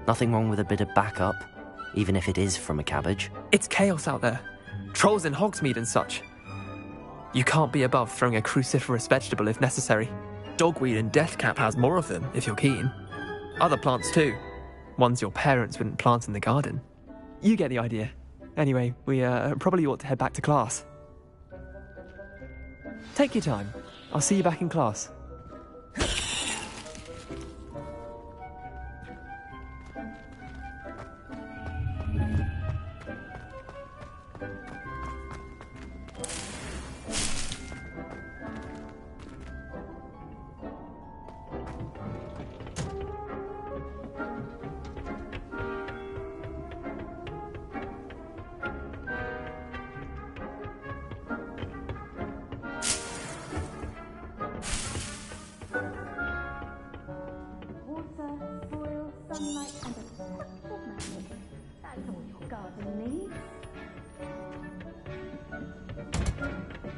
Nothing wrong with a bit of backup, even if it is from a cabbage. It's chaos out there. Trolls in Hogsmeade and such. You can't be above throwing a cruciferous vegetable if necessary. Dogweed and deathcap has more of them, if you're keen. Other plants too. Ones your parents wouldn't plant in the garden. You get the idea. Anyway, we probably ought to head back to class. Take your time. I'll see you back in class.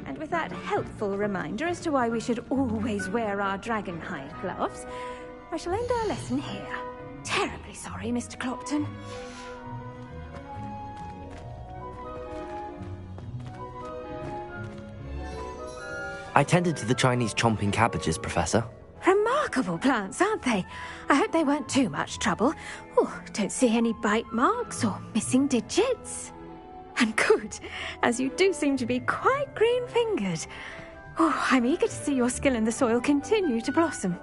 And with that helpful reminder as to why we should always wear our dragonhide gloves, I shall end our lesson here. Terribly sorry, Mr. Clopton. I tended to the Chinese chomping cabbages, Professor. Remarkable plants, aren't they? I hope they weren't too much trouble. Oh, don't see any bite marks or missing digits. And good, as you do seem to be quite green-fingered. Oh, I'm eager to see your skill in the soil continue to blossom.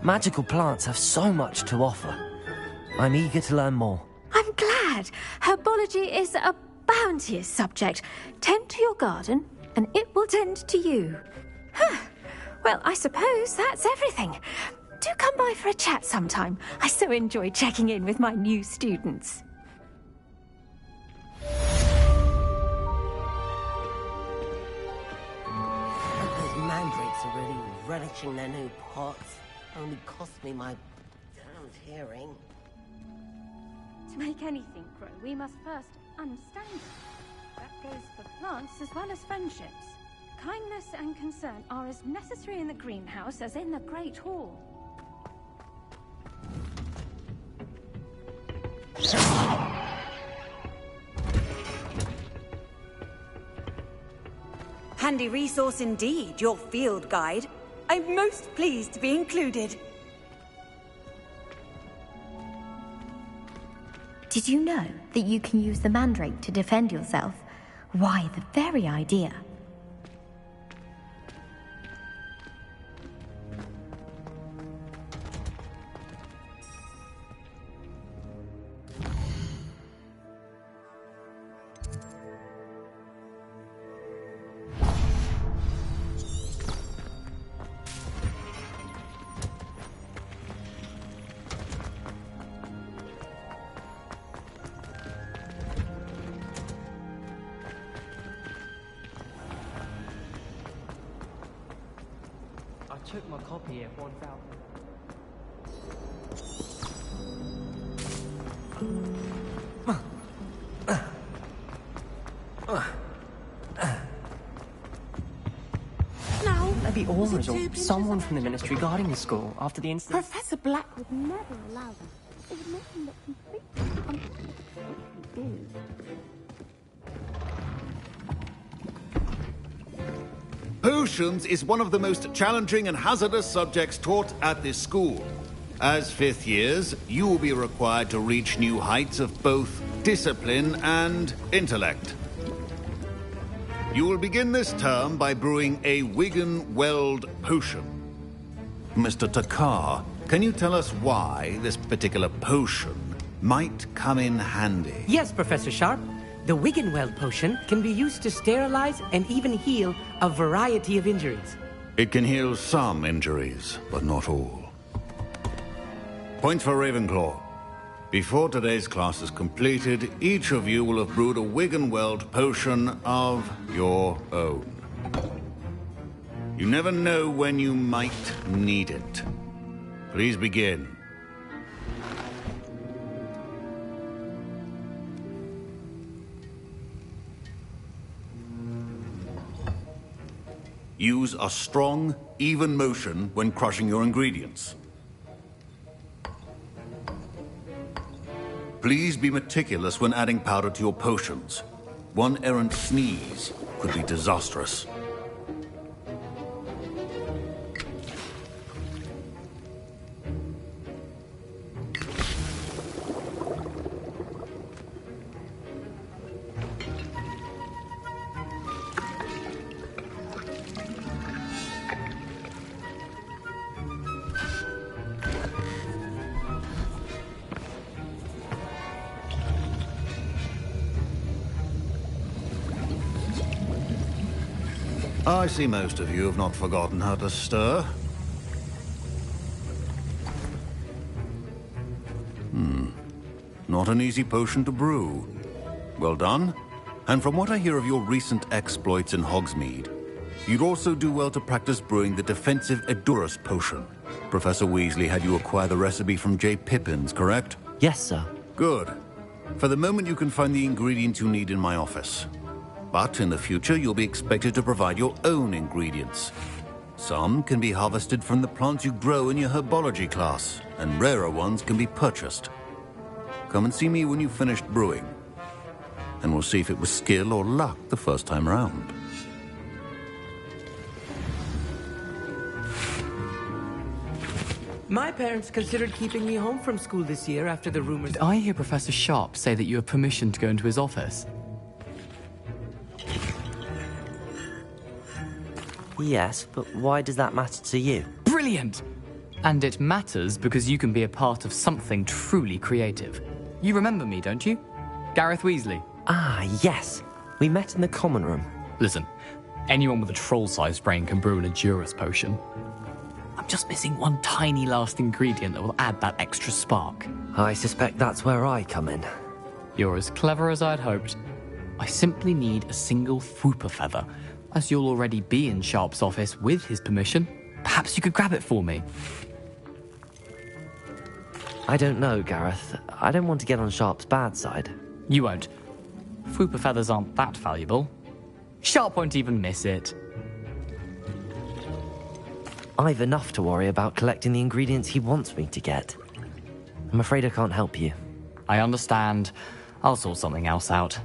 Magical plants have so much to offer. I'm eager to learn more. I'm glad. Herbology is a bounteous subject. Tend to your garden, and it will tend to you. Huh. Well, I suppose that's everything. Do come by for a chat sometime. I so enjoy checking in with my new students. Those mandrakes are really relishing their new pots. Only cost me my damned hearing. To make anything grow, we must first understand it. That goes for plants as well as friendships. Kindness and concern are as necessary in the greenhouse as in the Great Hall. Handy resource indeed, your field guide. I'm most pleased to be included. Did you know that you can use the mandrake to defend yourself? Why, the very idea. I took my copy at 1,000. Now, Maybe was it Aura's or too someone from the ministry guarding the school after the incident. Professor Black would Never allow them. It would make them look completely unfit for what we do. Potions is one of the most challenging and hazardous subjects taught at this school. As fifth years, you will be required to reach new heights of both discipline and intellect. You will begin this term by brewing a Wigan-Weld potion. Mr. Takar, can you tell us why this particular potion might come in handy? Yes, Professor Sharp. The Wiggenweld potion can be used to sterilize and even heal a variety of injuries. It can heal some injuries, but not all. Point for Ravenclaw. Before today's class is completed, each of you will have brewed a Wiggenweld potion of your own. You never know when you might need it. Please begin. Use a strong, even motion when crushing your ingredients. Please be meticulous when adding powder to your potions. One errant sneeze could be disastrous. I see most of you have not forgotten how to stir. Not an easy potion to brew. Well done. And from what I hear of your recent exploits in Hogsmeade, you'd also do well to practice brewing the defensive Edurus potion. Professor Weasley had you acquire the recipe from J. Pippins, correct? Yes, sir. Good. For the moment, you can find the ingredients you need in my office. But in the future, you'll be expected to provide your own ingredients. Some can be harvested from the plants you grow in your herbology class, and rarer ones can be purchased. Come and see me when you've finished brewing, and we'll see if it was skill or luck the first time round. My parents considered keeping me home from school this year after the rumors. Did I hear Professor Sharp say that you have permission to go into his office? Yes, but why does that matter to you? Brilliant! And it matters because you can be a part of something truly creative. You remember me, don't you? Gareth Weasley. Ah, yes. We met in the common room. Listen, anyone with a troll-sized brain can brew an Edurus potion. I'm just missing one tiny last ingredient that will add that extra spark. I suspect that's where I come in. You're as clever as I'd hoped. I simply need a single Fwooper feather. As you'll already be in Sharp's office with his permission, perhaps you could grab it for me. I don't know, Gareth. I don't want to get on Sharp's bad side. You won't. Fwooper feathers aren't that valuable. Sharp won't even miss it. I've enough to worry about collecting the ingredients he wants me to get. I'm afraid I can't help you. I understand. I'll sort something else out.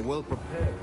Well prepared.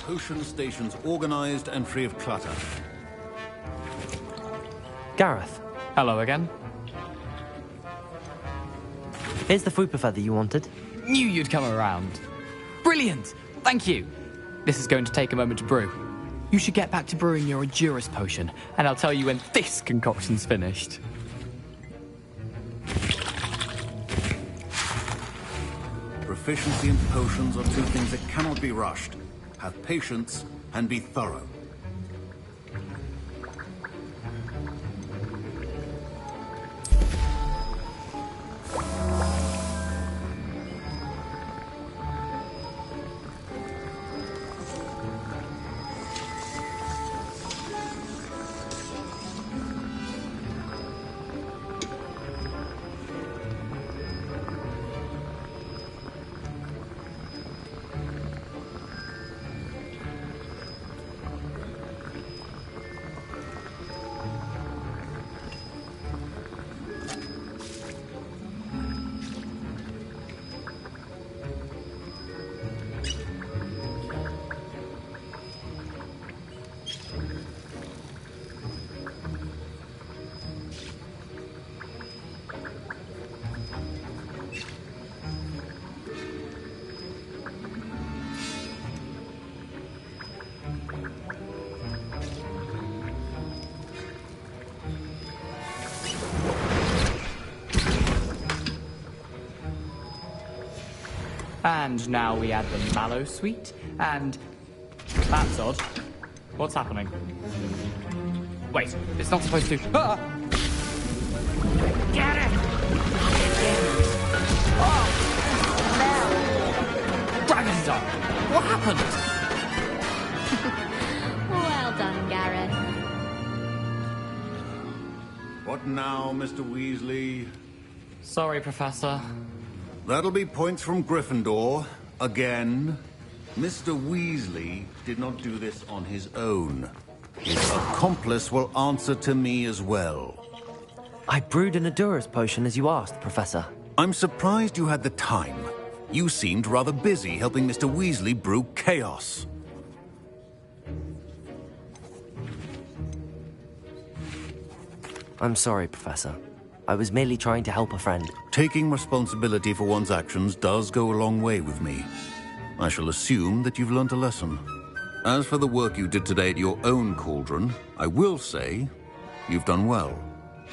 potion stations organized and free of clutter. Gareth, Hello again. here's the Fupa feather you wanted. Knew you'd come around. Brilliant! Thank you. This is going to take a moment to brew. You should get back to brewing your Endurance potion, and I'll tell you when this concoction's finished. Proficiency in potions are two things that cannot be rushed. Have patience and be thorough. And now we add the mallow sweet, and... That's odd. What's happening? Wait, it's not supposed to... Ah! Get it! Oh! Dragon's Eye! What happened? Well done, Gareth. What now, Mr. Weasley? Sorry, Professor. That'll be points from Gryffindor. Again. Mr. Weasley did not do this on his own. His accomplice will answer to me as well. I brewed an Endurance potion as you asked, Professor. I'm surprised you had the time. You seemed rather busy helping Mr. Weasley brew chaos. I'm sorry, Professor. I was merely trying to help a friend. Taking responsibility for one's actions does go a long way with me. I shall assume that you've learnt a lesson. As for the work you did today at your own cauldron, I will say you've done well.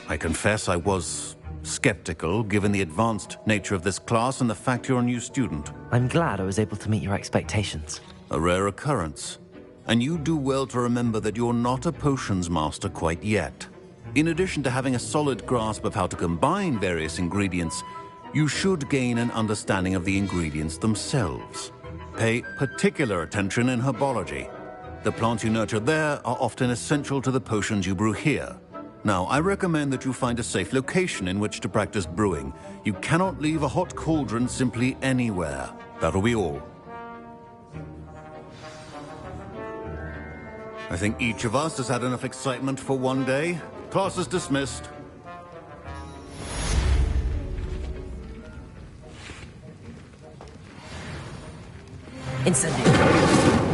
I confess I was skeptical, given the advanced nature of this class and the fact you're a new student. I'm glad I was able to meet your expectations. A rare occurrence. And you do well to remember that you're not a potions master quite yet. In addition to having a solid grasp of how to combine various ingredients, you should gain an understanding of the ingredients themselves. Pay particular attention in herbology. The plants you nurture there are often essential to the potions you brew here. Now, I recommend that you find a safe location in which to practice brewing. You cannot leave a hot cauldron simply anywhere. That'll be all. I think each of us has had enough excitement for one day. Class is dismissed. Incendio.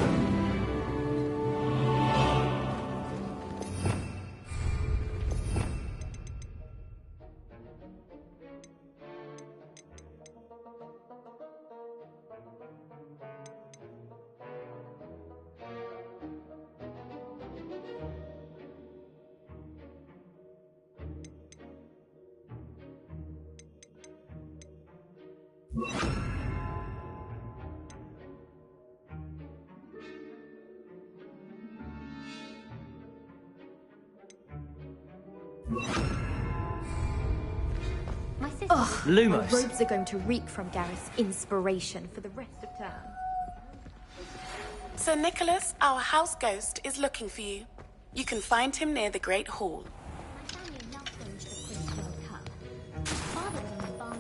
My sister. Lumos. My robes are going to reek from Gareth's inspiration for the rest of term. Sir Nicholas, our house ghost, is looking for you. You can find him near the Great Hall. My family now owns the Queen's World Cup. Father was in the barn.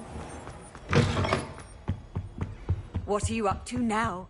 What are you up to now?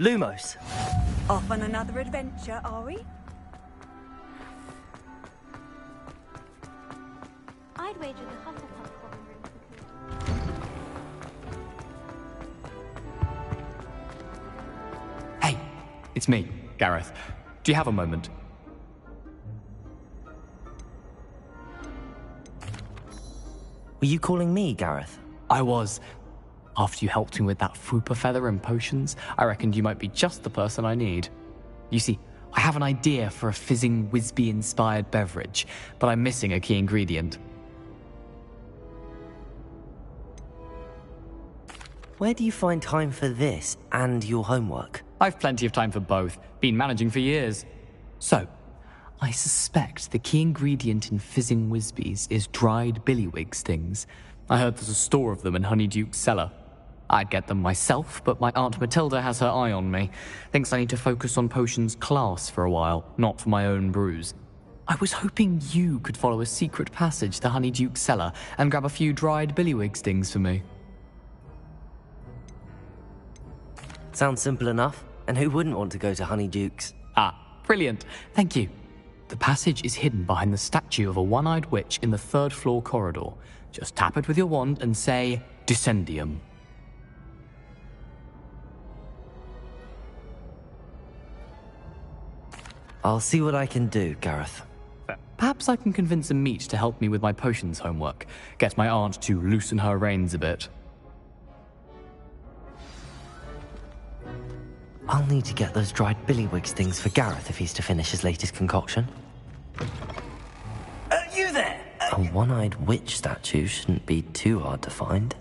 Lumos. Off on another adventure, are we? I'd wager the Hufflepuff common room for Hey, it's me, Gareth. Do you have a moment? Were you calling me, Gareth? I was. After you helped me with that Fupa feather and potions, I reckoned you might be just the person I need. You see, I have an idea for a fizzing Whizbee-inspired beverage, but I'm missing a key ingredient. Where do you find time for this and your homework? I've plenty of time for both. Been managing for years. So, I suspect the key ingredient in fizzing Whizbees is dried billywig stings. I heard there's a store of them in Honeyduke's cellar. I'd get them myself, but my Aunt Matilda has her eye on me. Thinks I need to focus on potions class for a while, not for my own brews. I was hoping you could follow a secret passage to Honeyduke's cellar and grab a few dried billywig stings for me. Sounds simple enough. And who wouldn't want to go to Honeyduke's? Ah, brilliant. Thank you. The passage is hidden behind the statue of a one-eyed witch in the third-floor corridor. Just tap it with your wand and say, Descendium. I'll see what I can do, Gareth. Perhaps I can convince a meat to help me with my potions homework. Get my aunt to loosen her reins a bit. I'll need to get those dried billywig stings for Gareth if he's to finish his latest concoction. You there? A one-eyed witch statue shouldn't be too hard to find.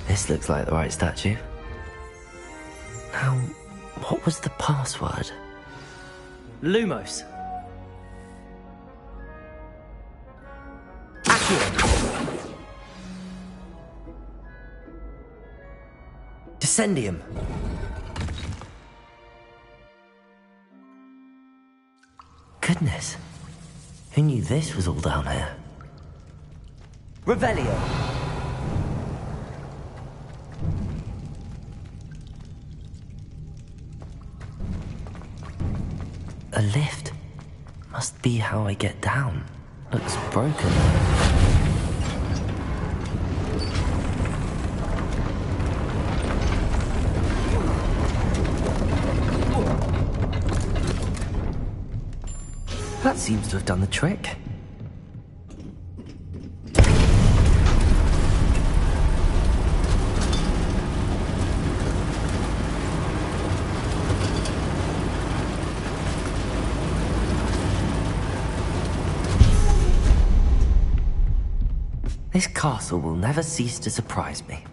This looks like the right statue. Now, what was the password? Lumos. Descendium. Goodness. Who knew this was all down here? Revelio. A lift. Must be how I get down. Looks broken. That seems to have done the trick. This castle will never cease to surprise me.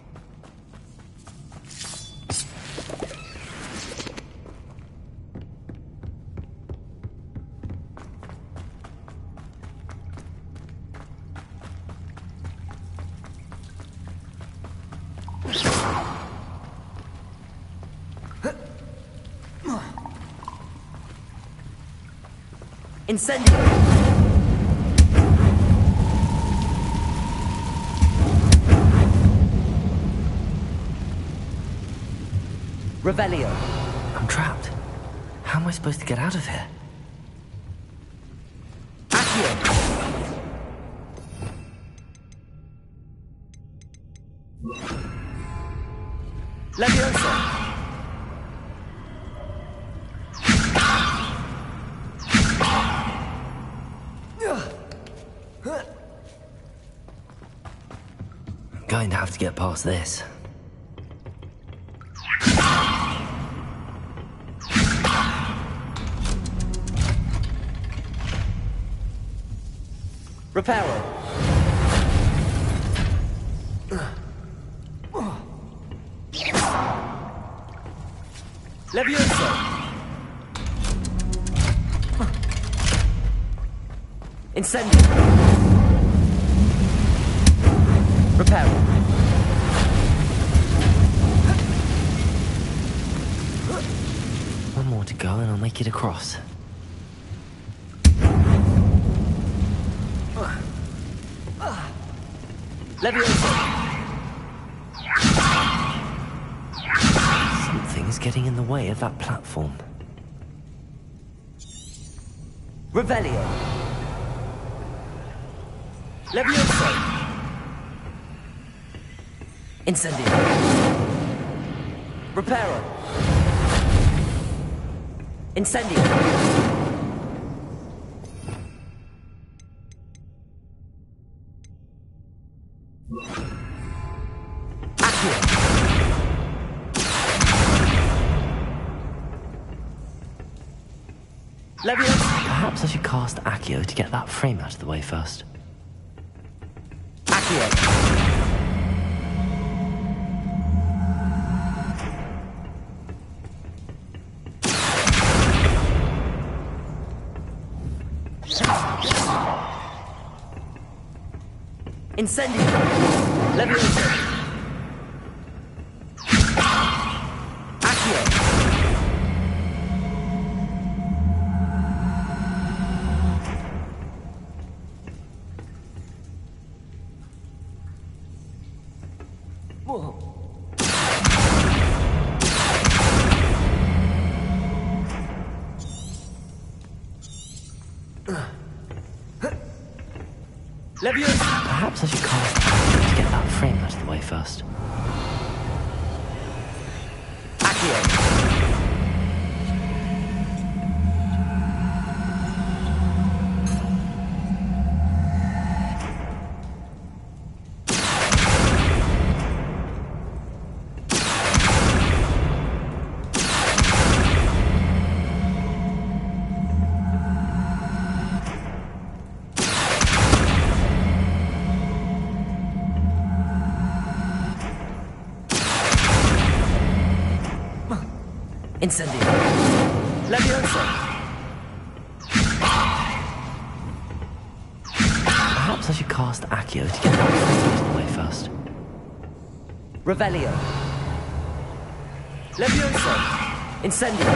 Incendio. Revelio. I'm trapped. How am I supposed to get out of here? Leviosa. I'm going to have to get past this. Reparo. Levioso! Incendio! Reparo! One more to go and I'll make it across. Levioso! Something's getting in the way of that platform. Revelio! Levioso! Incendio! Reparo! Incendio! Levioso! Perhaps I should cast Accio to get that frame out of the way first. Accio! Incendio! Levioso! Accio! Levioso! Perhaps I should cast Accio to get that frame out of the way first. Accio! Incendio! Levioso! Perhaps I should cast Accio to get that frame out of the way first. Revelio! Levioso! Incendio!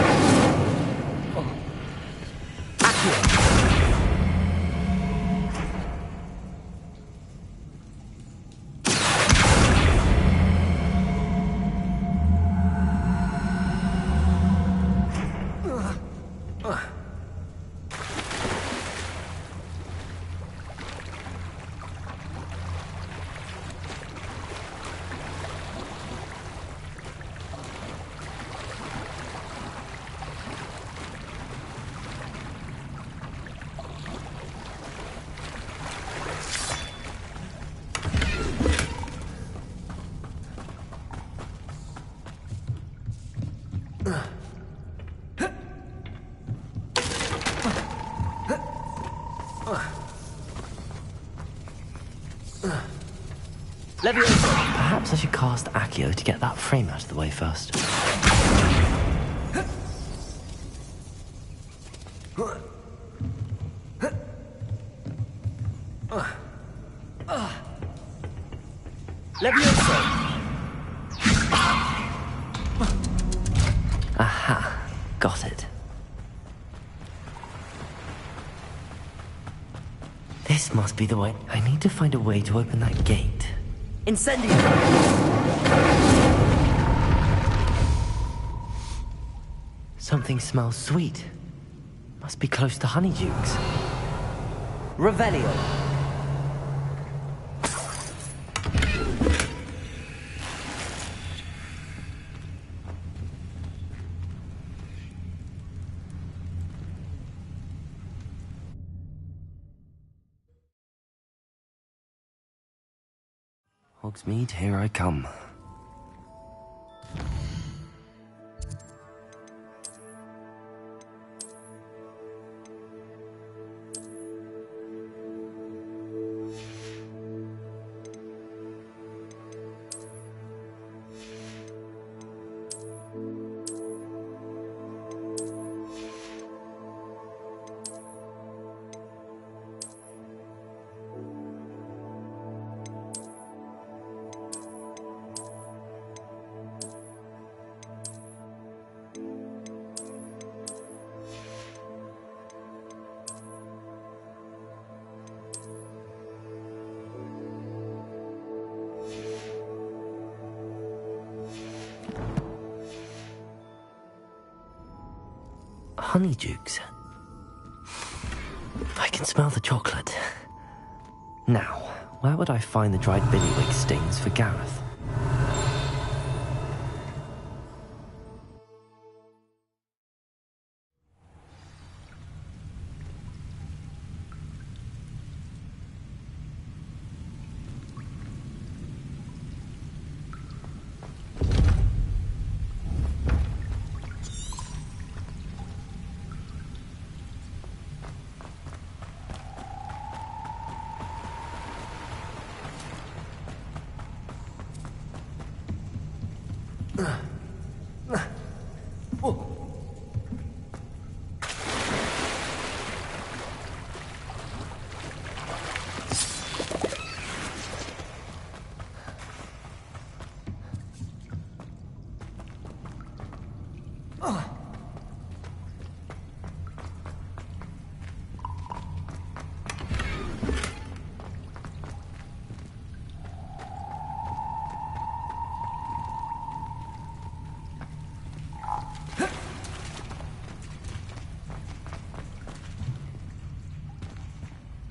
Accio! Levioso! Perhaps I should cast Accio to get that frame out of the way first. Levioso! Aha, got it. This must be the way. I need to find a way to open that gate. Incendio! Something smells sweet. Must be close to Honeydukes. Revelio! Hogsmeade, here I come. Honeydukes. I can smell the chocolate. Now, where would I find the dried billywig stings for Gareth?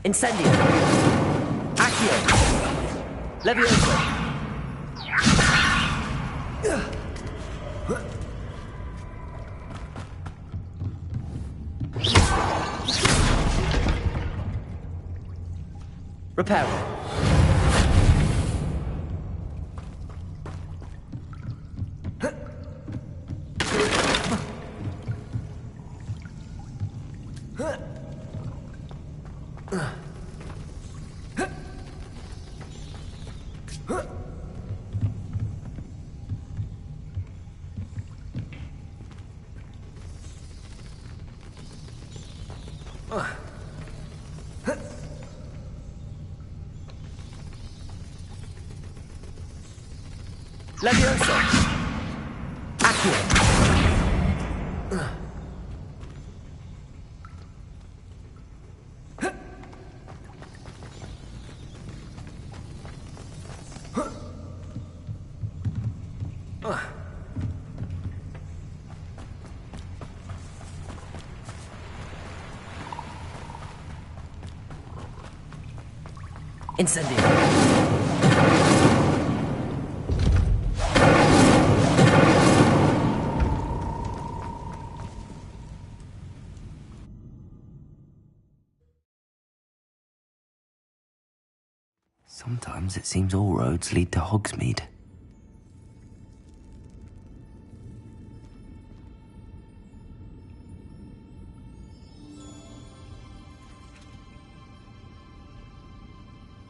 Incendio. Accio. Levioso. Reparo. Levioso. Accio. Incendio. Sometimes it seems all roads lead to Hogsmeade.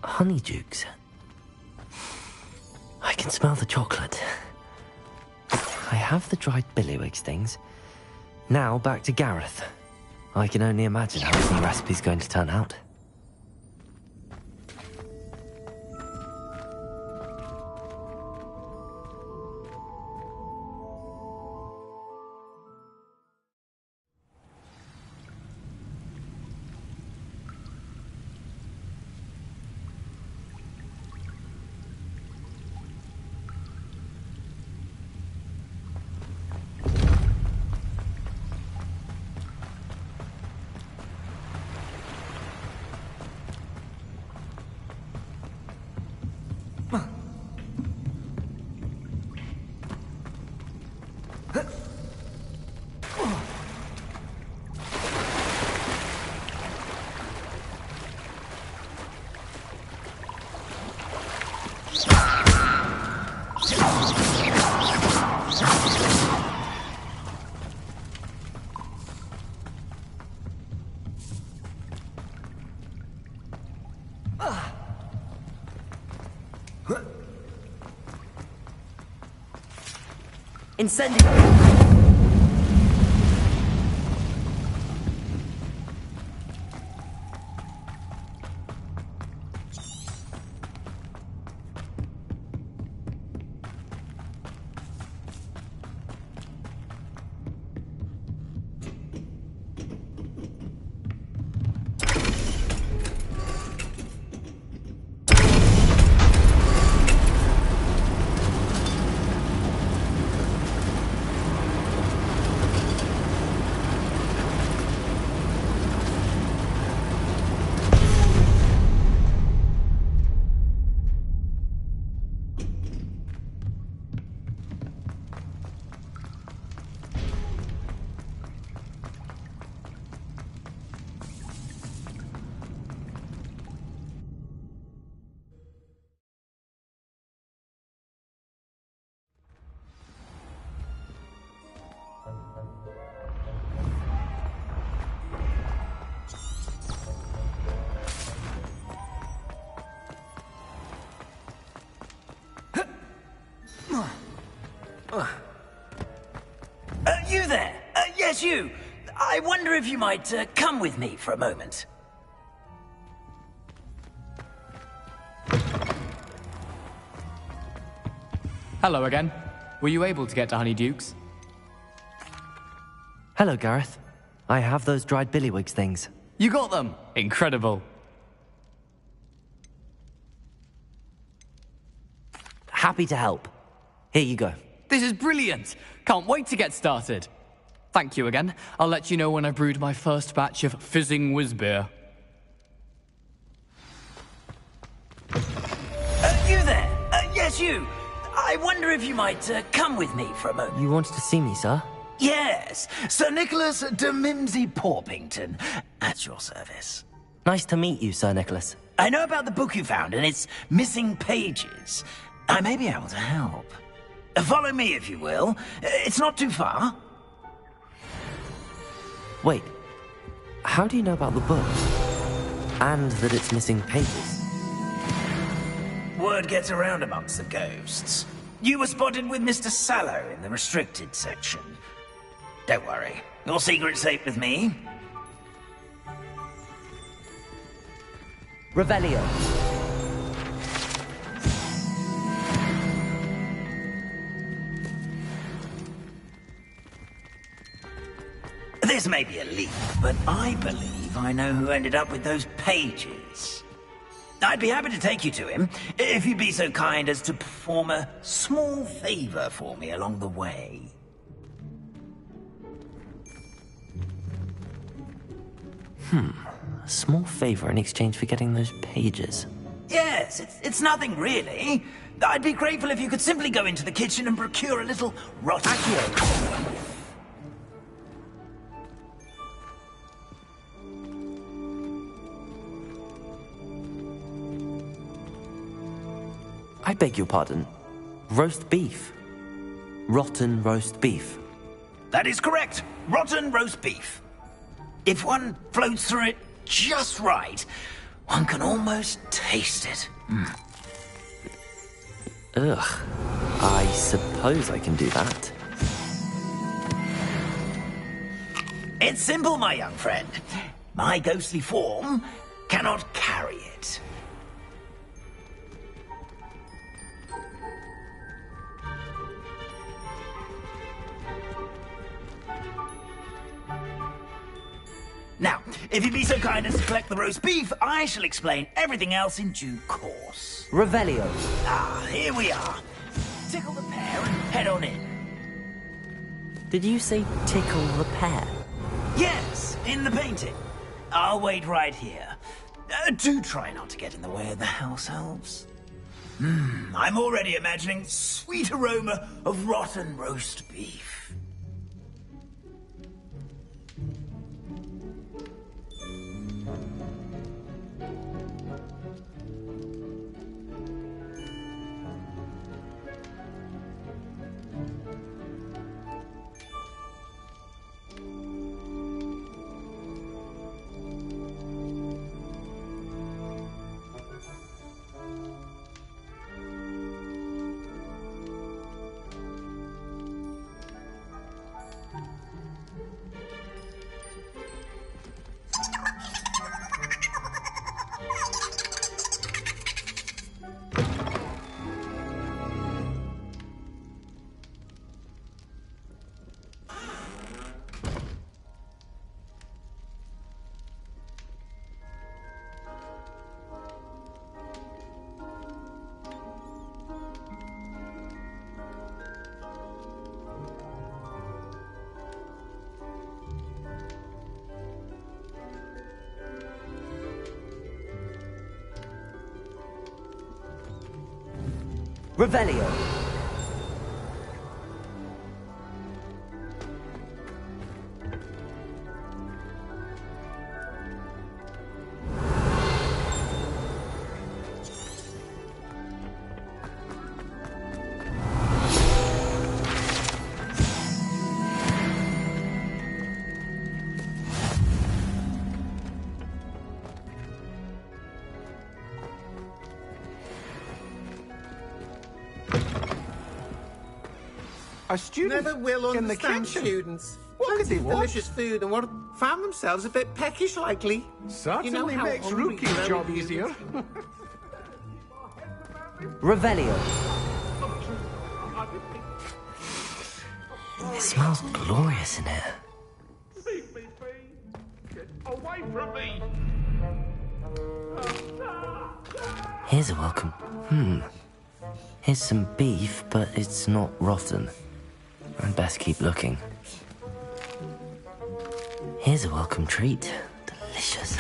Honeydukes. I can smell the chocolate. I have the dried billywig stings. Now back to Gareth. I can only imagine how his new recipe's going to turn out. Incendio. I wonder if you might come with me for a moment. Hello again. Were you able to get to Honeyduke's? Hello, Gareth. I have those dried billywigs things. You got them! Incredible. Happy to help. Here you go. This is brilliant! Can't wait to get started. Thank you again. I'll let you know when I've brewed my first batch of fizzing whiz-beer. You there? Yes, you. I wonder if you might come with me for a moment. You wanted to see me, sir? Yes, Sir Nicholas de Mimsy Porpington, at your service. Nice to meet you, Sir Nicholas. I know about the book you found and its missing pages. I may be able to help. Follow me, if you will. It's not too far. Wait, how do you know about the book? And that it's missing pages? Word gets around amongst the ghosts. You were spotted with Mr. Sallow in the restricted section. Don't worry, your secret's safe with me. Revelio. This may be a leap, but I believe I know who ended up with those pages. I'd be happy to take you to him, if you'd be so kind as to perform a small favor for me along the way. A small favor in exchange for getting those pages. Yes, it's nothing really. I'd be grateful if you could simply go into the kitchen and procure a little rotten... I beg your pardon. Roast beef. Rotten roast beef. That is correct. Rotten roast beef. If one floats through it just right, one can almost taste it. Ugh. I suppose I can do that. It's simple, my young friend. My ghostly form cannot carry it. Now, if you'd be so kind as to collect the roast beef, I shall explain everything else in due course. Revelio. Ah, here we are. Tickle the pear and head on in. Did you say tickle the pear? Yes, in the painting. I'll wait right here. Do try not to get in the way of the house elves. I'm already imagining the sweet aroma of rotten roast beef. Revelio. A student never will in the understand kitchen. students. What could Plenty he of want? delicious food, and what found themselves a bit peckish likely. Certainly makes Rookie's job easier. Revelio. It smells glorious in here. Leave me be. Get away from me. Here's a welcome. Here's some beef, but it's not rotten. I'd best keep looking. Here's a welcome treat. Delicious.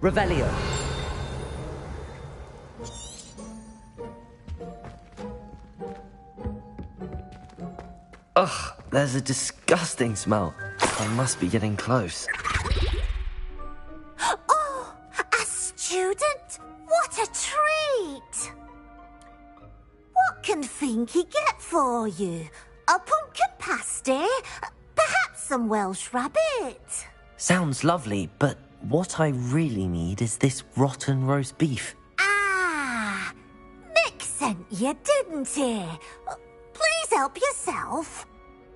Revelio. Ugh, there's a disgusting smell. I must be getting close. Oh, a student? What a treat! What can Finky get for you? A pumpkin pasty? Perhaps some Welsh rabbit? Sounds lovely, but what I really need is this rotten roast beef. Ah, Nick sent you, didn't he? Please help yourself.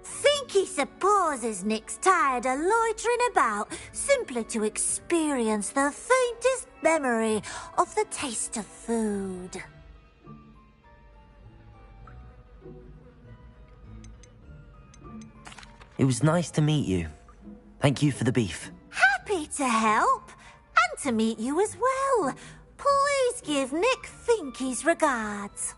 Finky supposes Nick's tired of loitering about simply to experience the faintest memory of the taste of food. It was nice to meet you. Thank you for the beef. Happy to help, and to meet you as well. Please give Nick Finky's regards.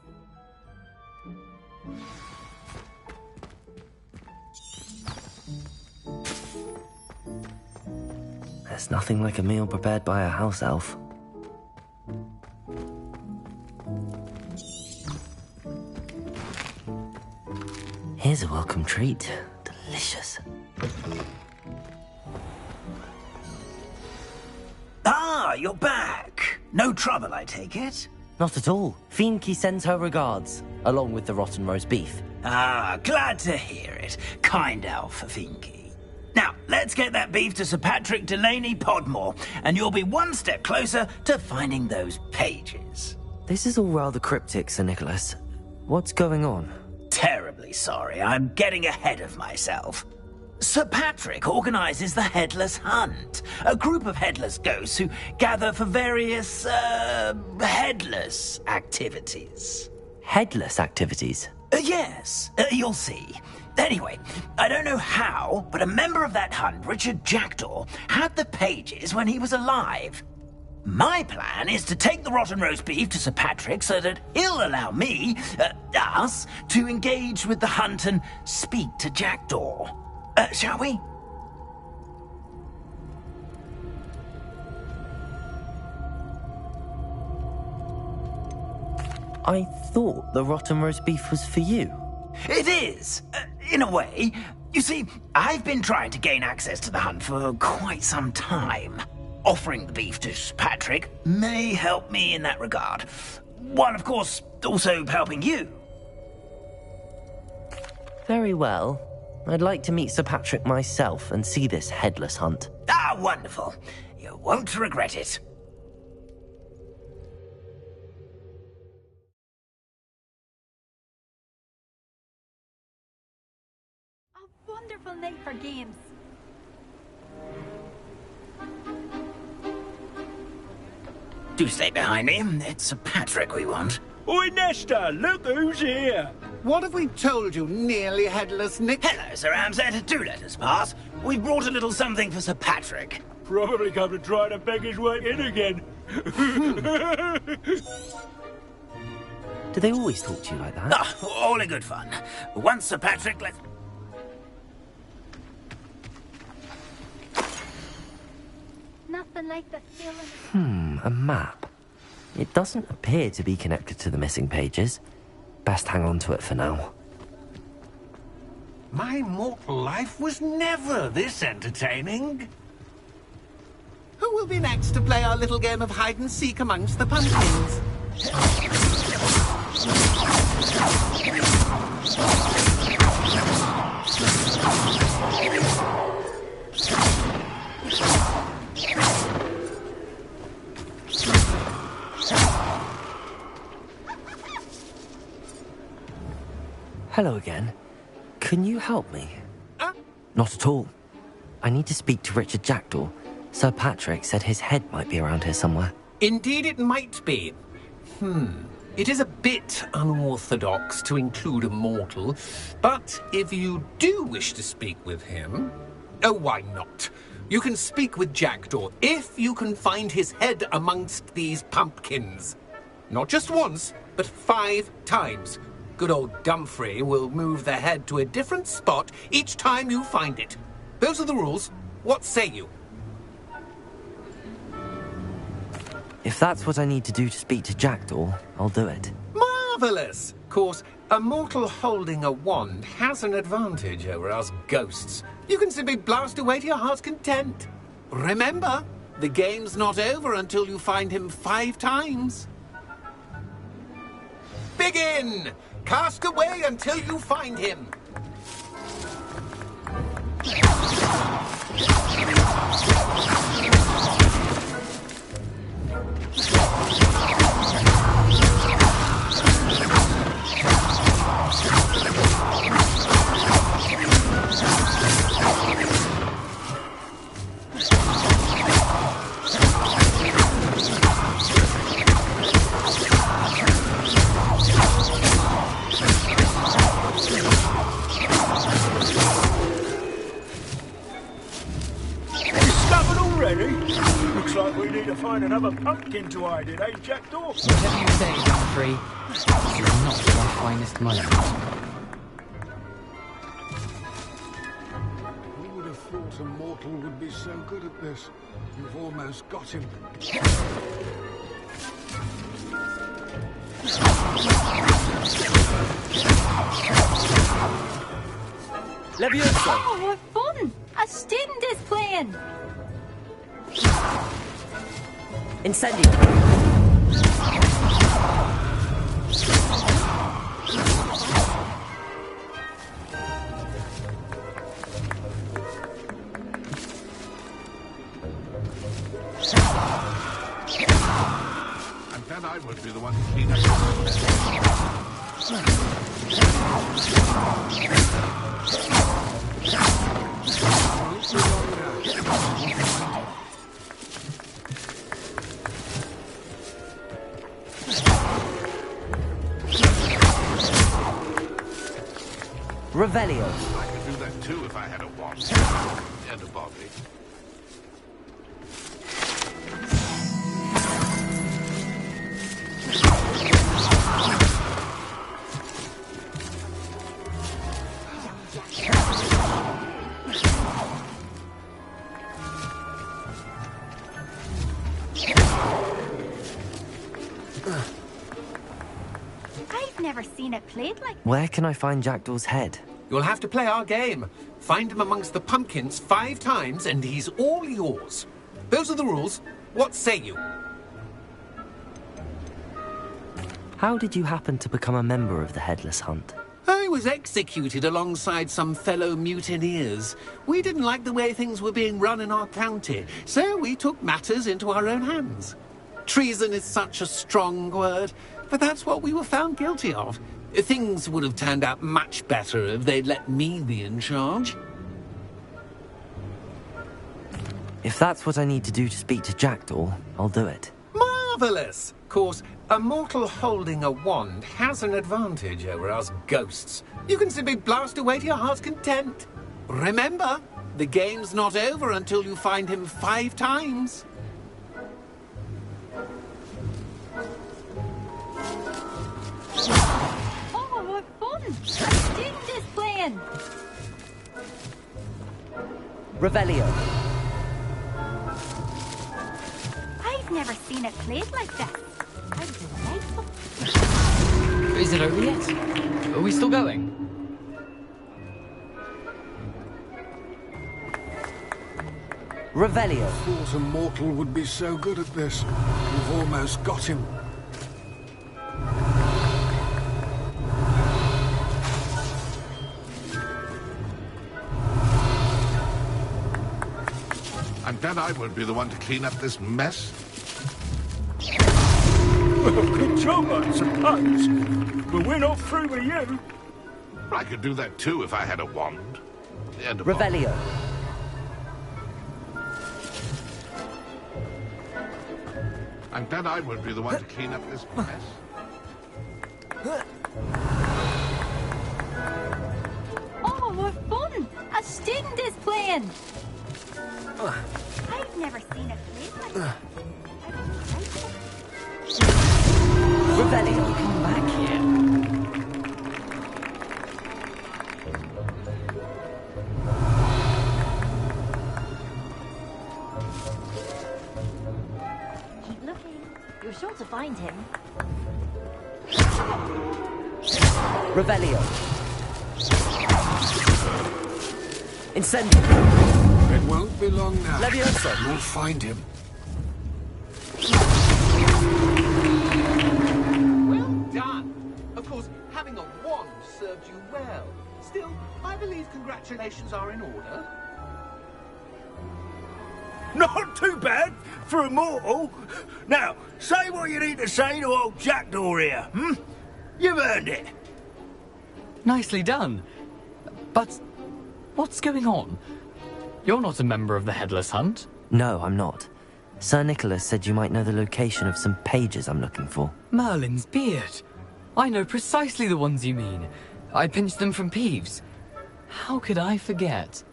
There's nothing like a meal prepared by a house elf. Here's a welcome treat. Delicious. Ah, you're back. No trouble, I take it? Not at all. Fienke sends her regards, along with the rotten roast beef. Ah, glad to hear it. Kind elf, Finky. Now, let's get that beef to Sir Patrick Delaney Podmore, and you'll be one step closer to finding those pages. This is all rather cryptic, Sir Nicholas. What's going on? Terribly sorry, I'm getting ahead of myself. Sir Patrick organises the Headless Hunt, a group of headless ghosts who gather for various, headless activities. Headless activities? Yes, you'll see. Anyway, I don't know how, but a member of that hunt, Richard Jackdaw, had the pages when he was alive. My plan is to take the rotten roast beef to Sir Patrick so that he'll allow me, us, to engage with the hunt and speak to Jackdaw. Shall we? I thought the rotten roast beef was for you. It is, in a way. You see, I've been trying to gain access to the hunt for quite some time. Offering the beef to Sir Patrick may help me in that regard. While, of course, also helping you. Very well. I'd like to meet Sir Patrick myself and see this headless hunt. Ah, wonderful. You won't regret it. A wonderful night for games. Do stay behind me. It's Sir Patrick we want. Oi, Nesta, look who's here. What have we told you, nearly headless Nick? Hello, Sir Ramsed. Do let us pass. We brought a little something for Sir Patrick. Probably come to try to beg his way in again. Do they always talk to you like that? Ah, all in good fun. Once Sir Patrick lets... Nothing like the feeling. A map. It doesn't appear to be connected to the missing pages. Best hang on to it for now. My mortal life was never this entertaining. Who will be next to play our little game of hide-and-seek amongst the pumpkins? Hello again. Can you help me? Not at all. I need to speak to Richard Jackdaw. Sir Patrick said his head might be around here somewhere. Indeed it might be. It is a bit unorthodox to include a mortal, but if you do wish to speak with him... Oh, why not? You can speak with Jackdaw if you can find his head amongst these pumpkins. Not just once, but 5 times. Good old Dumfrey will move the head to a different spot each time you find it. Those are the rules. What say you? If that's what I need to do to speak to Jackdaw, I'll do it. Marvellous! Of course, a mortal holding a wand has an advantage over us ghosts. You can simply blast away to your heart's content. Remember, the game's not over until you find him 5 times. Begin! Cast away until you find him. Looks like we need to find another pumpkin to hide in, eh, Jackdaw? Whatever you say, Humphrey. This is not my finest moment. Who would have thought a mortal would be so good at this? You've almost got him. Levioso! Oh, what fun! A student is playing! Incendio! And then I would be the one to clean up. Revelio. I could do that too if I had a wand. And a body. I've never seen it played like... Where can I find Jackdaw's head? You'll have to play our game. Find him amongst the pumpkins 5 times and he's all yours. Those are the rules. What say you? How did you happen to become a member of the Headless Hunt? I was executed alongside some fellow mutineers. We didn't like the way things were being run in our county, so we took matters into our own hands. Treason is such a strong word, but that's what we were found guilty of. Things would have turned out much better if they'd let me be in charge. If that's what I need to do to speak to Jackdaw, I'll do it. Marvellous! Of course, a mortal holding a wand has an advantage over us ghosts. You can simply blast away to your heart's content. Remember, the game's not over until you find him 5 times. Oh, what fun! Student is playing! Revelio. I've never seen it played like this. How delightful. Is it over yet? Are we still going? Revelio. Thought a mortal would be so good at this. You've almost got him. I'm glad I won't be the one to clean up this mess. Good job, I suppose. But we're not through with you. I could do that too if I had a wand. And a Revelio. I'm glad I won't be the one to clean up this mess. Oh, what fun! A student is playing! I've never seen it played like this. Revelio. Come back here. Keep looking. You're sure to find him. Revelio. Incendio. It won't be long now. Leviosa. You'll find him. Well done! Of course, having a wand served you well. Still, I believe congratulations are in order. Not too bad for a mortal. Now, say what you need to say to old Jackdaw here, hmm? You've earned it. Nicely done. But what's going on? You're not a member of the Headless Hunt. No, I'm not. Sir Nicholas said you might know the location of some pages I'm looking for. Merlin's beard. I know precisely the ones you mean. I pinched them from Peeves. How could I forget?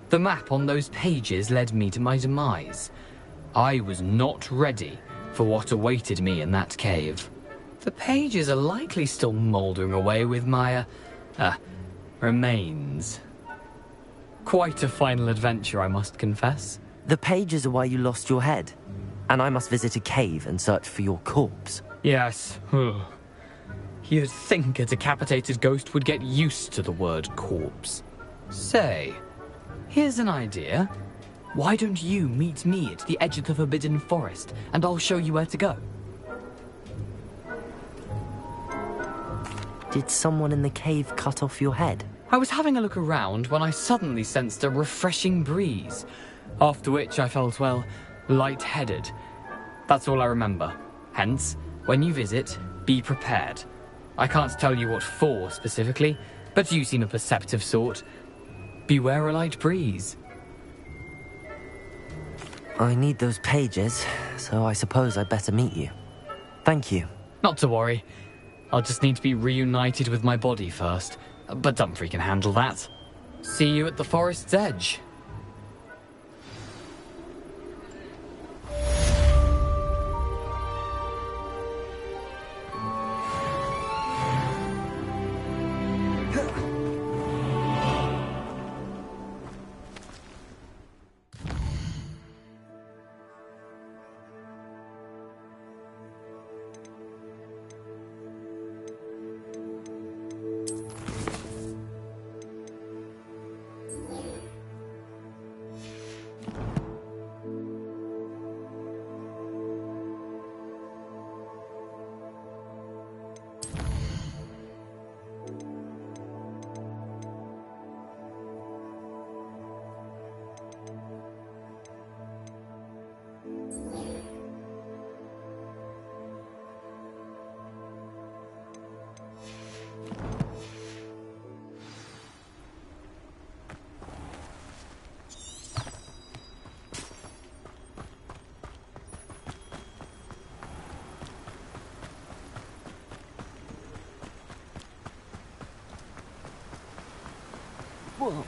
The map on those pages led me to my demise. I was not ready for what awaited me in that cave. The pages are likely still mouldering away with my, remains. Quite a final adventure, I must confess. The pages are why you lost your head, and I must visit a cave and search for your corpse. Yes. You'd think a decapitated ghost would get used to the word corpse. Say, here's an idea. Why don't you meet me at the edge of the Forbidden Forest, and I'll show you where to go? Did someone in the cave cut off your head? I was having a look around when I suddenly sensed a refreshing breeze, after which I felt, well, lightheaded. That's all I remember. Hence, when you visit, be prepared. I can't tell you what for specifically, but you seem a perceptive sort. Beware a light breeze. I need those pages, so I suppose I'd better meet you. Thank you. Not to worry. I'll just need to be reunited with my body first. But Dumfries can handle that. See you at the forest's edge. Whoa.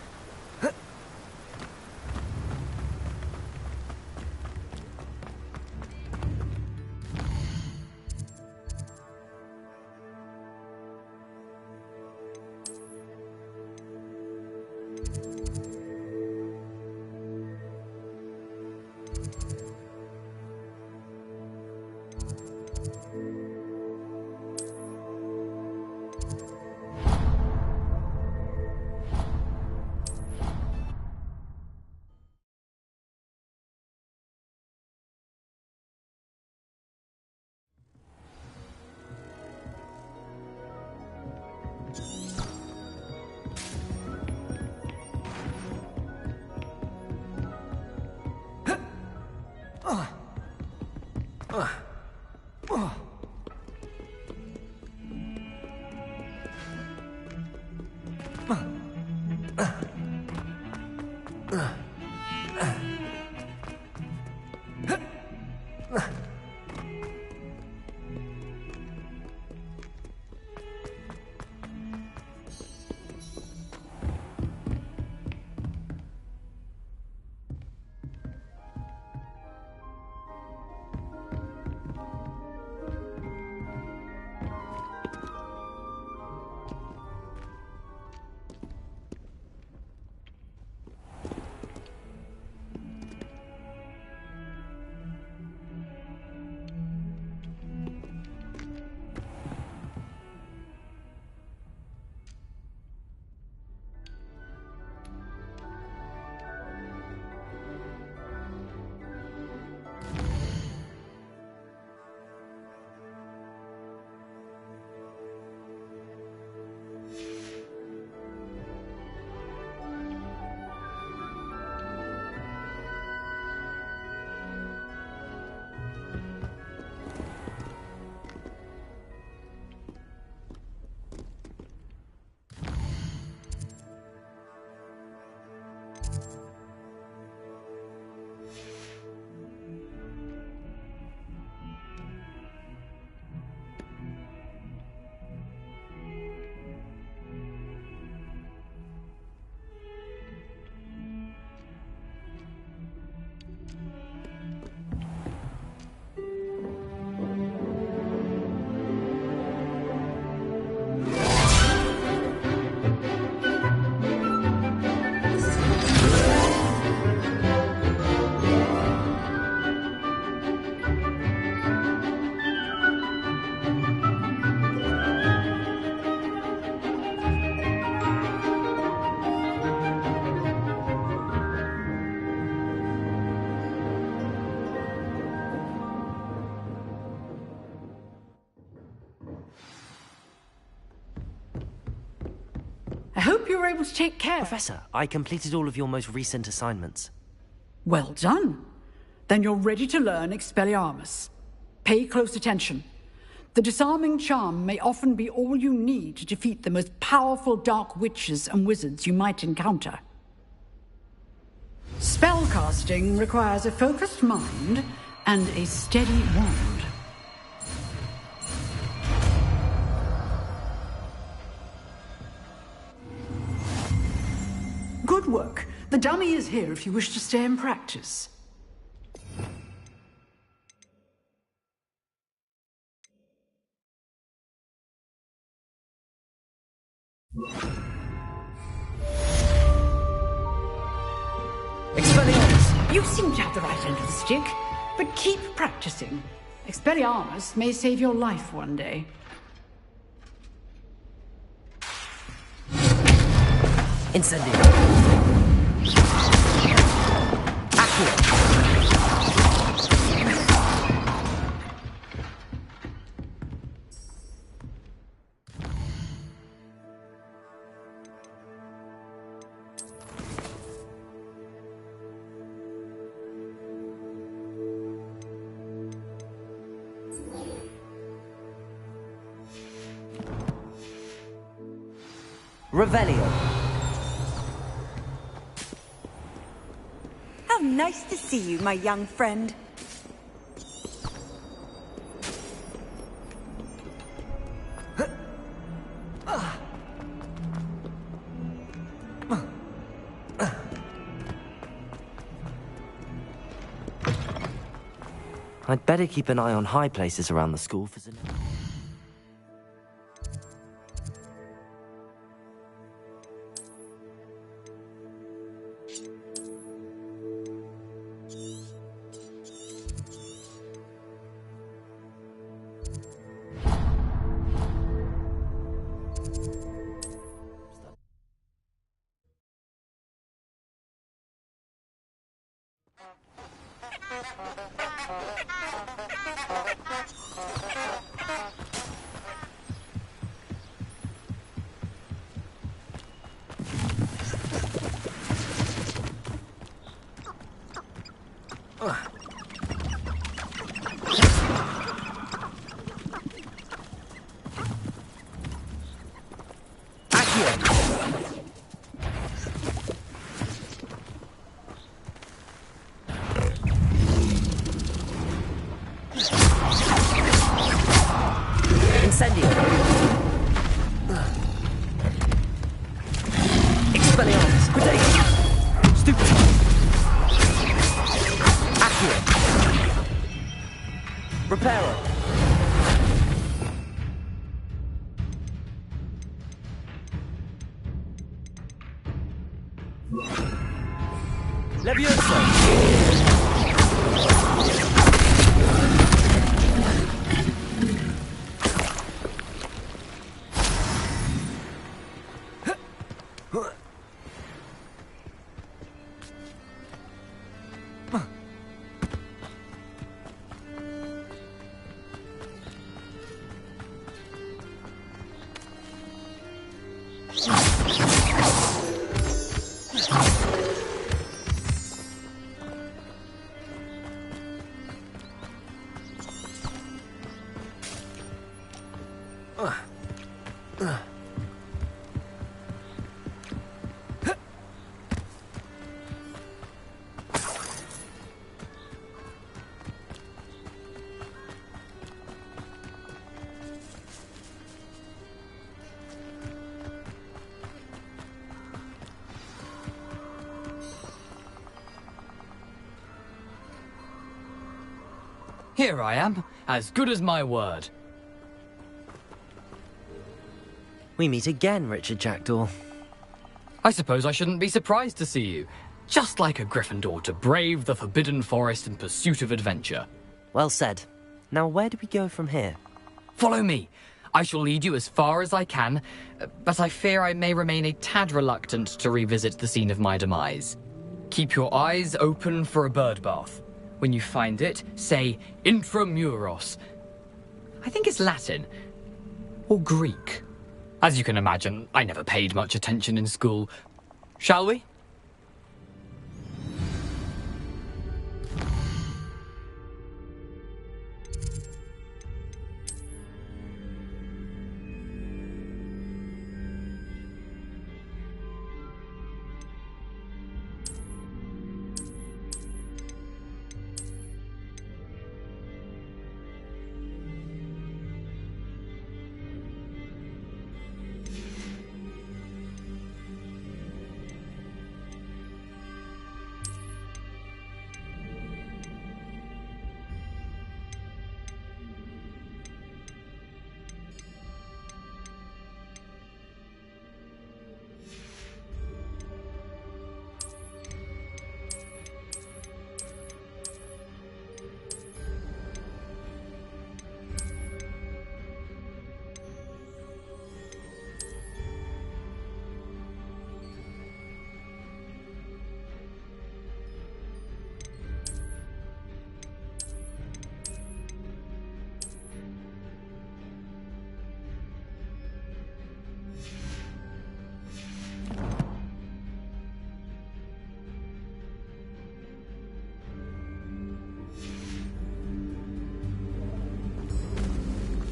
I hope you were able to take care. Professor, I completed all of your most recent assignments. Well done. Then you're ready to learn Expelliarmus. Pay close attention. The disarming charm may often be all you need to defeat the most powerful dark witches and wizards you might encounter. Spellcasting requires a focused mind and a steady wand. Good work. The dummy is here if you wish to stay and practice. Expelliarmus! You seem to have the right end of the stick, but keep practicing. Expelliarmus may save your life one day. Incendio. Accio. Revelio. How nice to see you, my young friend. I'd better keep an eye on high places around the school for Zen. Here I am, as good as my word. We meet again, Richard Jackdaw. I suppose I shouldn't be surprised to see you. Just like a Gryffindor to brave the Forbidden Forest in pursuit of adventure. Well said. Now where do we go from here? Follow me. I shall lead you as far as I can, but I fear I may remain a tad reluctant to revisit the scene of my demise. Keep your eyes open for a bird bath. When you find it, say Intramuros. I think it's Latin. Or Greek. As you can imagine, I never paid much attention in school. Shall we?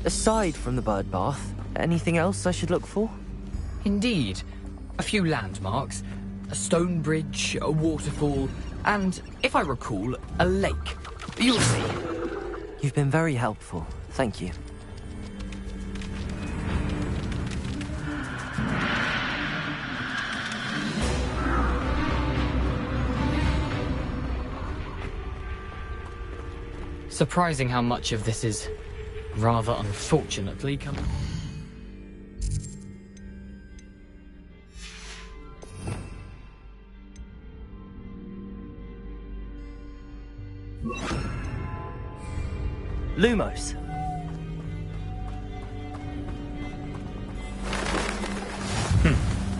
Aside from the bird bath, anything else I should look for? Indeed. A few landmarks. A stone bridge, a waterfall, and, if I recall, a lake. You'll see. You've been very helpful. Thank you. Surprising how much of this is rather unfortunately coming. Lumos.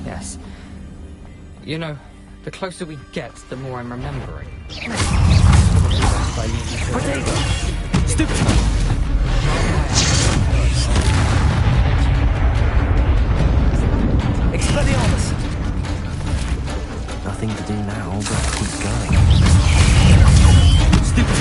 Yes. You know, the closer we get, the more I'm remembering. Potato! Stupid! Expelliarmus! Nothing to do now but keep going. Stupid!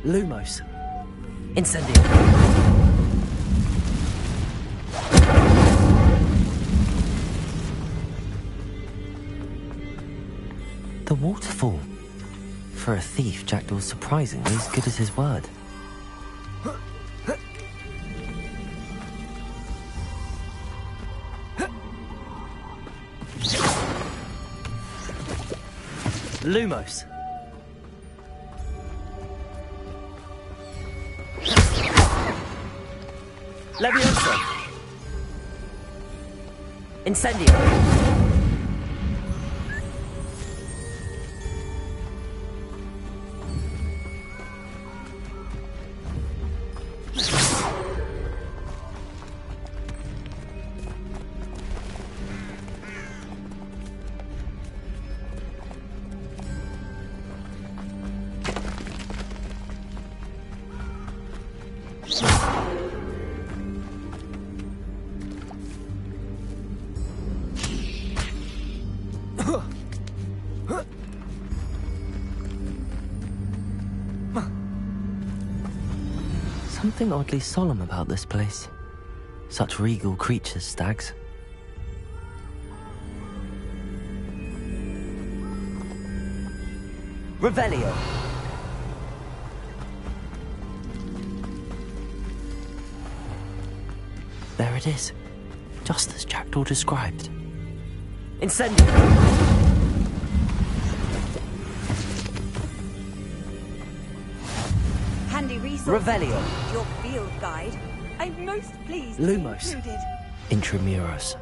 Lumos. Incendio. The waterfall. For a thief, Jackdaw's surprisingly as good as his word. Lumos. Levioso. Incendio. Something oddly solemn about this place. Such regal creatures, stags. Revelio. There it is. Just as Jackdaw described. Incendio. Handy resource. Revelio. Your field guide. I'm most pleased Lumos. to be included. Intramuros.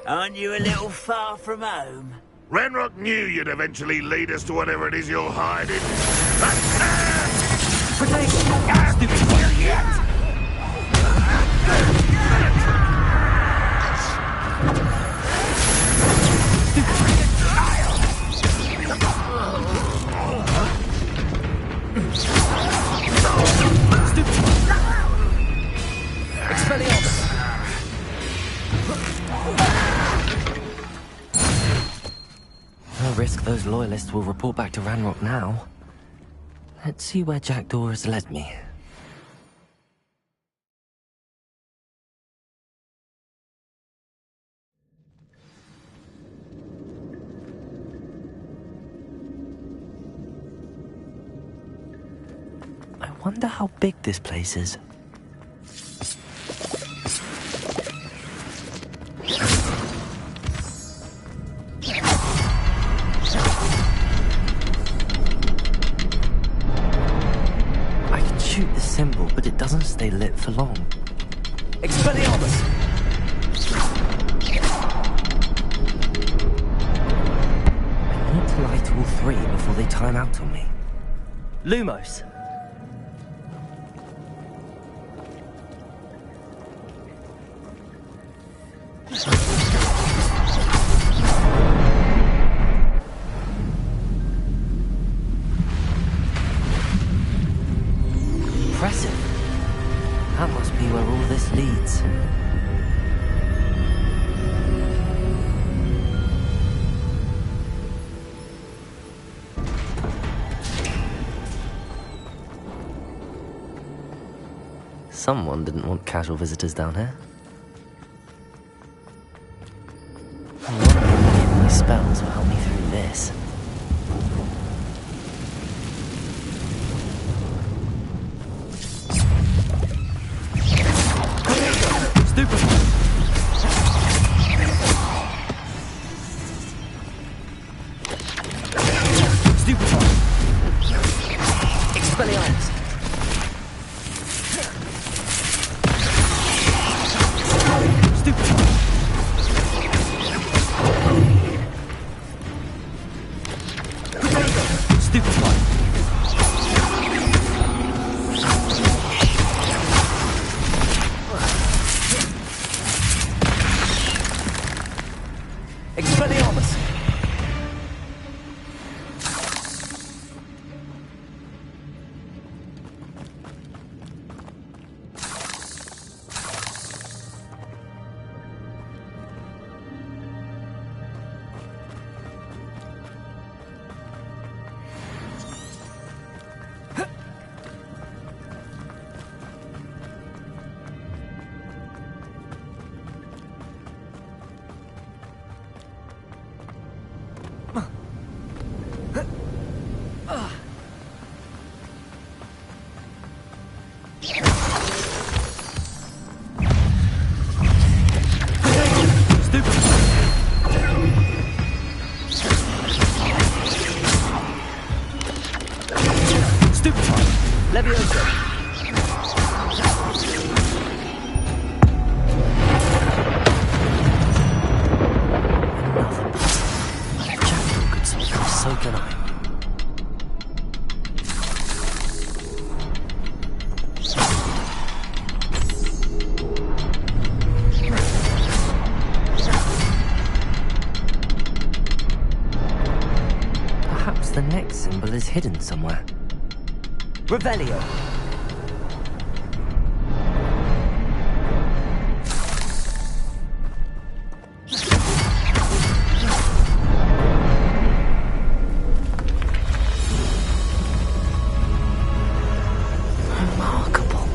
Aren't you a little far from home? Ranrock knew you'd eventually lead us to whatever it is you're hiding. Stupid idiot! Expelliarmus! No risk those loyalists will report back to Ranrock now. Let's see where Jackdaw has led me. I wonder how big this place is. shoot the symbol, but it doesn't stay lit for long. Expelliarmus! I need to light all three before they time out on me. Lumos! Impressive. That must be where all this leads. Someone didn't want casual visitors down here. I wonder if any of my spells will help me through this. The next symbol is hidden somewhere. Revelio! Remarkable.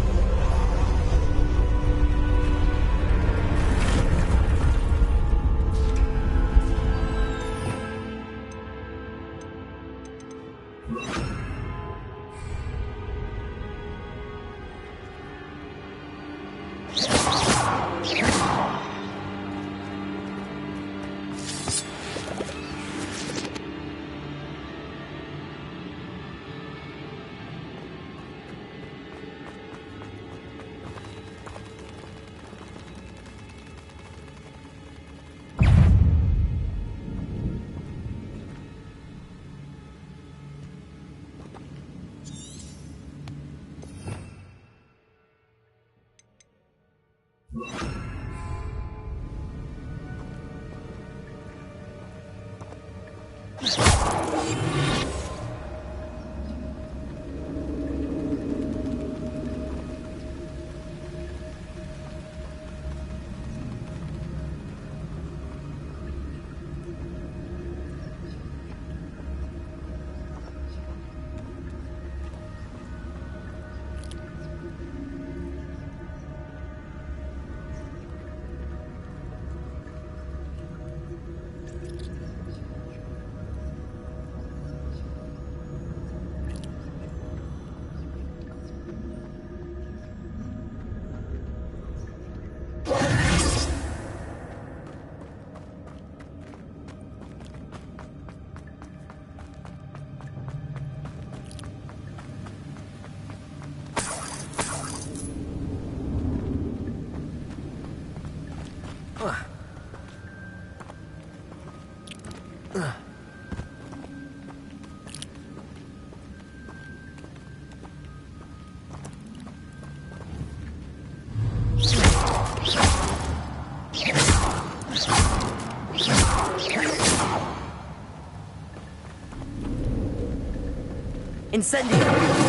Incendio!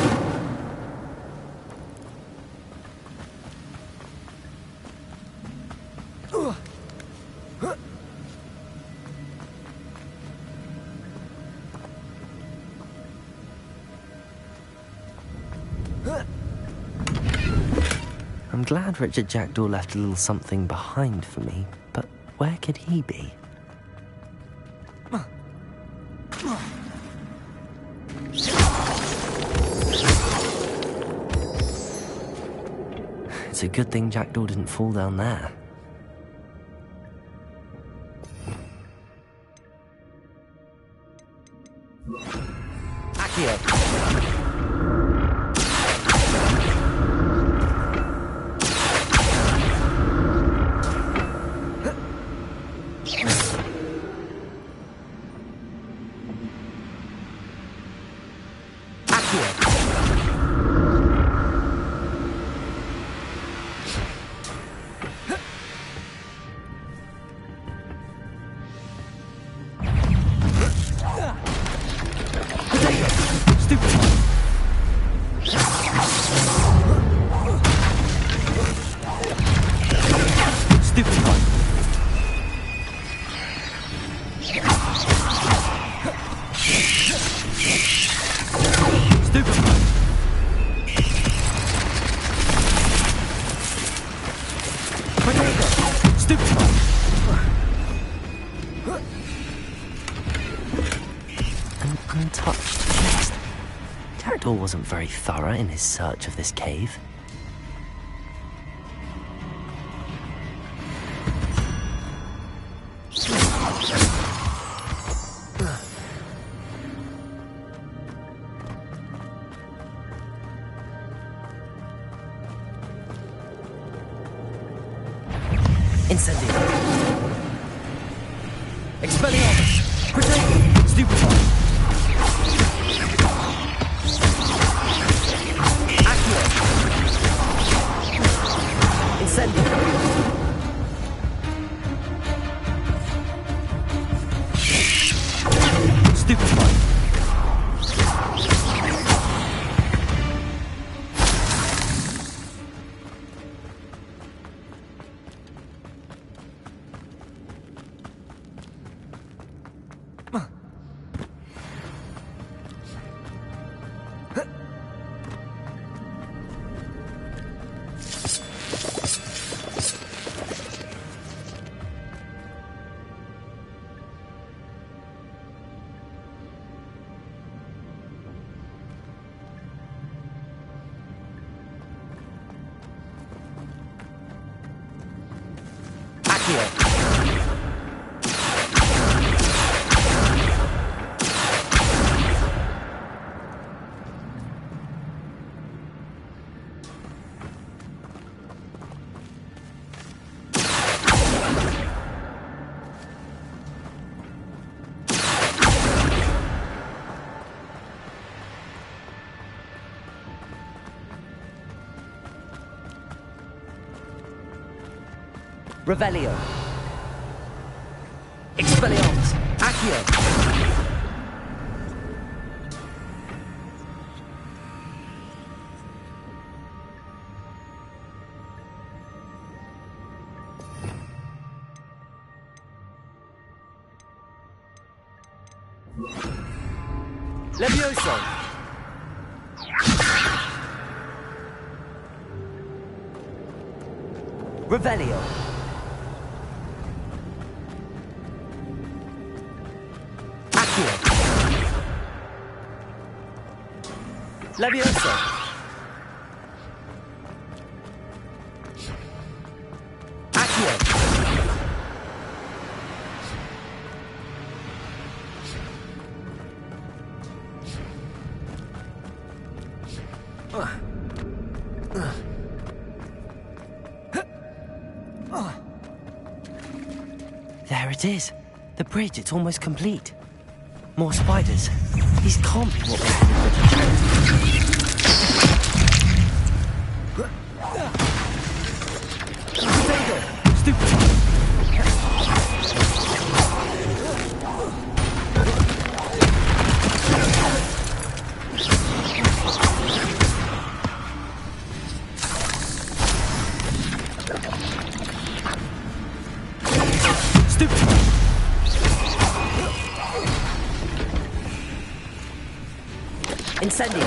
I'm glad Richard Jackdaw left a little something behind for me, but where could he be? It's a good thing Jackdaw didn't fall down there. Accio! Wasn't very thorough in his search of this cave. Incendio! Expelliarmus! Protego! Stupefy! Revelio. Expelliarmus. Accio. Levioso. Revelio. Levioso. Accio. it is. The bridge, it's almost complete. More spiders. These can't be what we're headed for. Stupid. Incendio.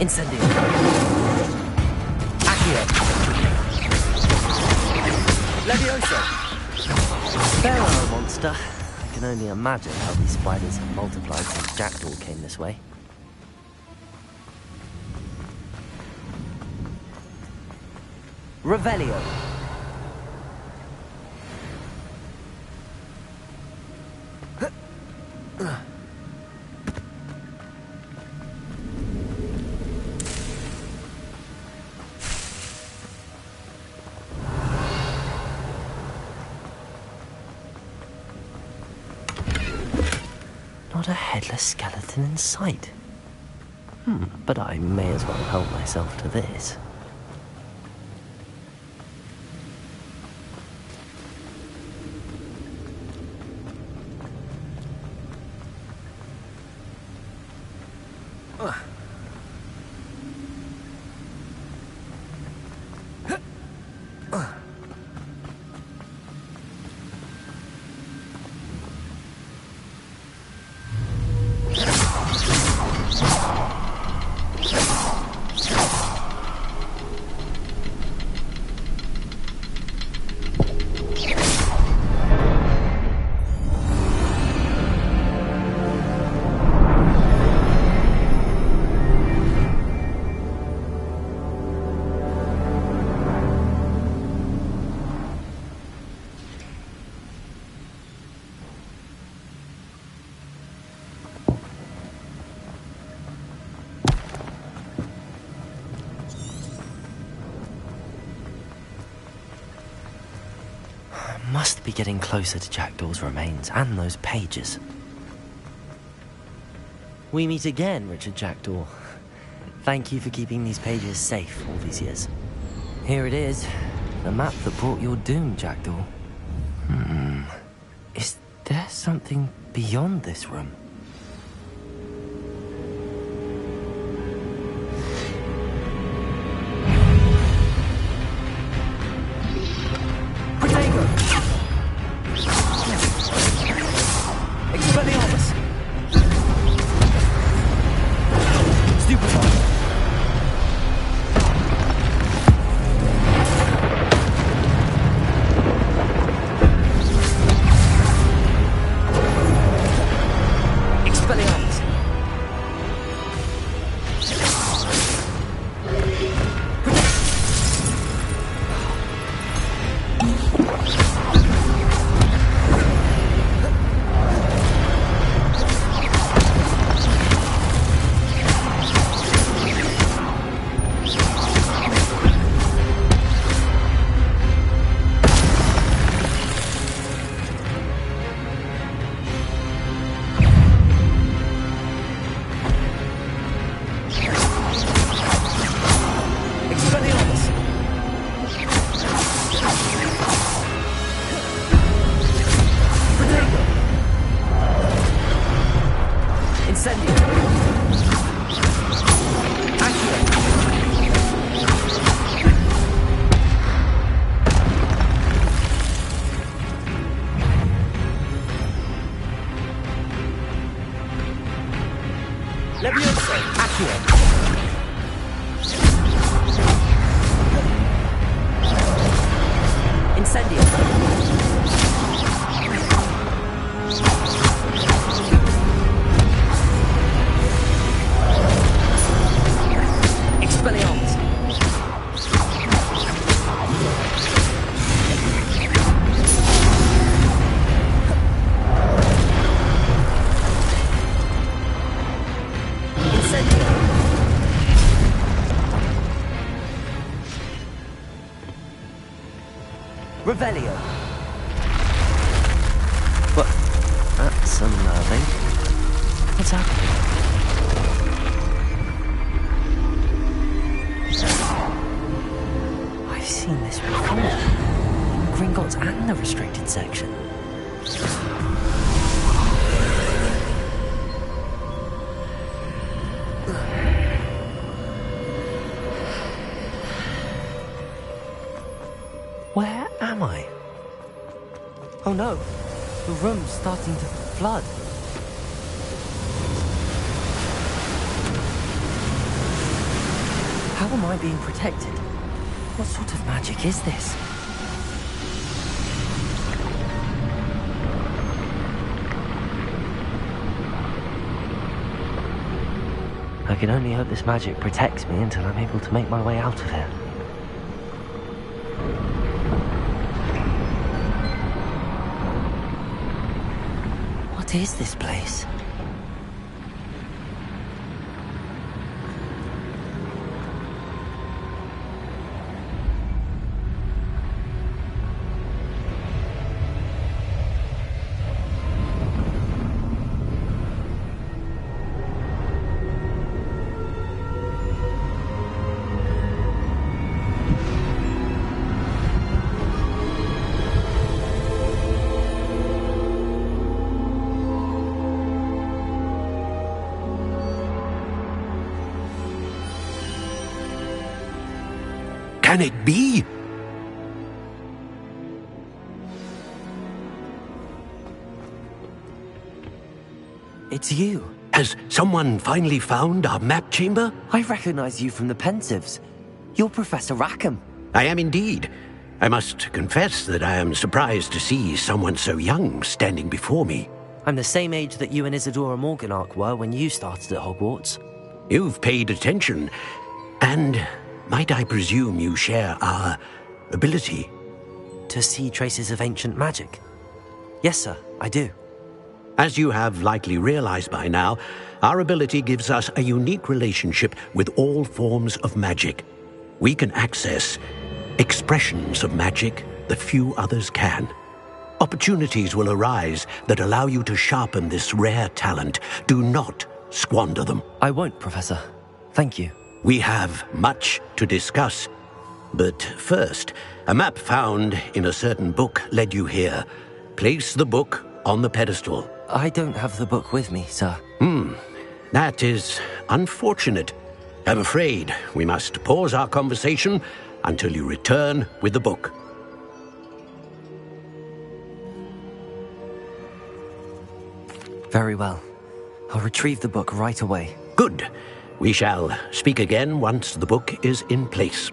Incendio. Accio. Levioso. Pharaoh monster. I can only imagine how these spiders have multiplied since Jackdaw came this way. Revelio. Not a headless skeleton in sight. But I may as well help myself to this. Must be getting closer to Jackdaw's remains and those pages. We meet again, Richard Jackdaw. Thank you for keeping these pages safe all these years. Here it is, the map that brought your doom, Jackdaw. Is there something beyond this room? Accio. Incendio. Expelliarmus. Revelio. What? That's unnerving. What's happening? I've seen this before. Gringotts and the restricted section. Where am I? Oh no, the room's starting to flood. How am I being protected? What sort of magic is this? I can only hope this magic protects me until I'm able to make my way out of here. What is this place? Can it be? It's you. Has someone finally found our map chamber? I recognize you from the Pensives. You're Professor Rackham. I am indeed. I must confess that I am surprised to see someone so young standing before me. I'm the same age that you and Isadora Morganach were when you started at Hogwarts. You've paid attention, and might I presume you share our ability? To see traces of ancient magic? Yes, sir, I do. As you have likely realized by now, our ability gives us a unique relationship with all forms of magic. We can access expressions of magic that few others can. Opportunities will arise that allow you to sharpen this rare talent. Do not squander them. I won't, Professor. Thank you. We have much to discuss. But first, a map found in a certain book led you here. Place the book on the pedestal. I don't have the book with me, sir. That is unfortunate. I'm afraid we must pause our conversation until you return with the book. Very well. I'll retrieve the book right away. Good. We shall speak again once the book is in place.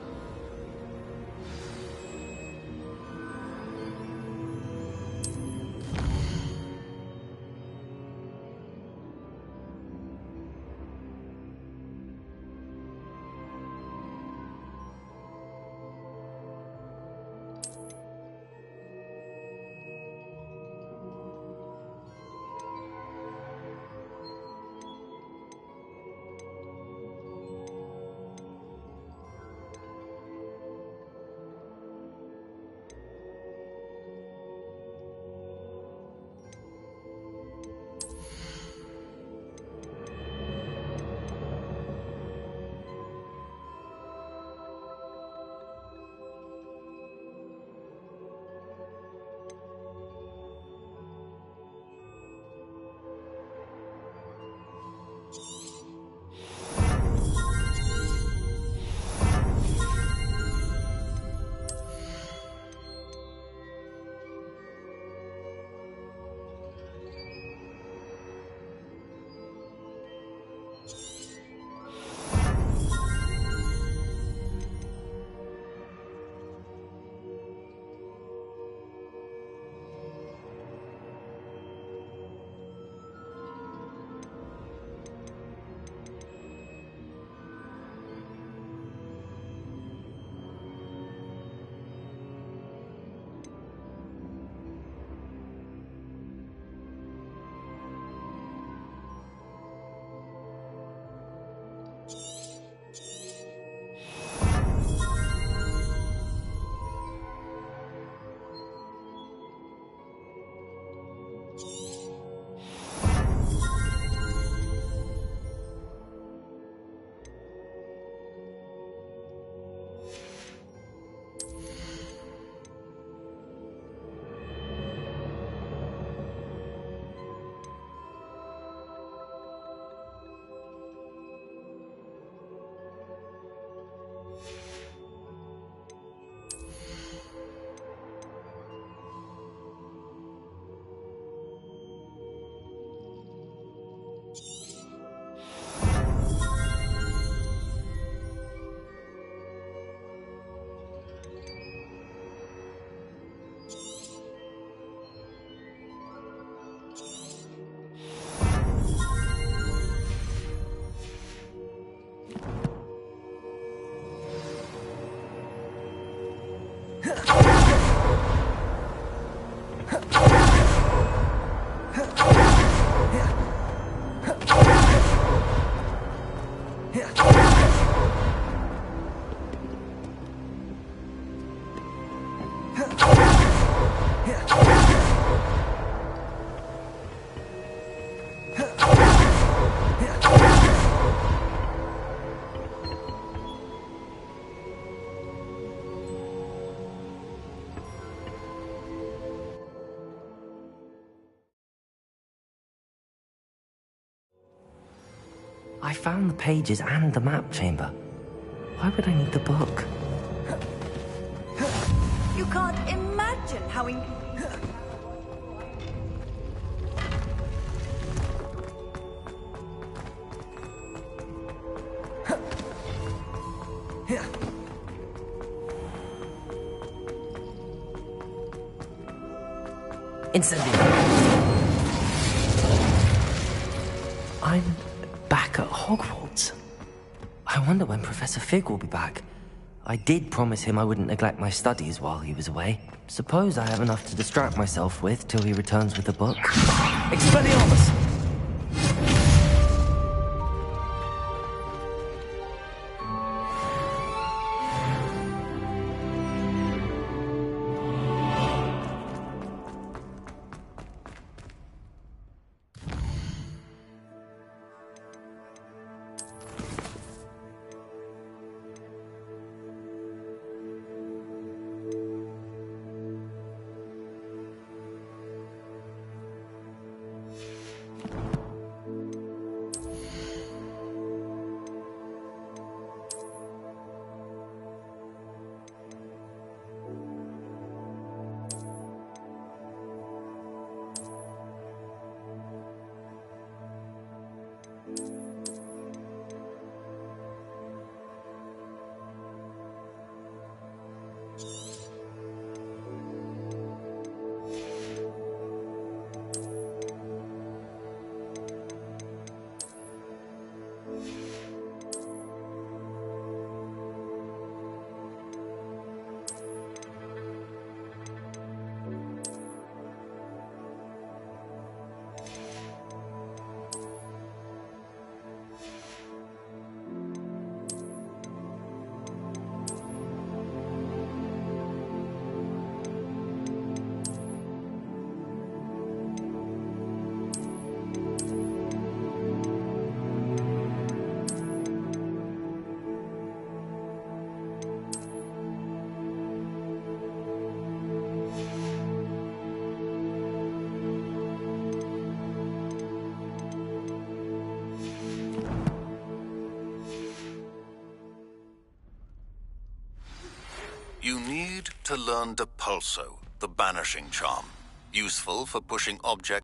I found the pages and the map chamber. Why would I need the book? You can't imagine how inconvenient. Incendio. I'm back at Hogwarts. I wonder when Professor Fig will be back. I did promise him I wouldn't neglect my studies while he was away. Suppose I have enough to distract myself with till he returns with the book. Expelliarmus! You need to learn Depulso, the banishing charm. Useful for pushing objects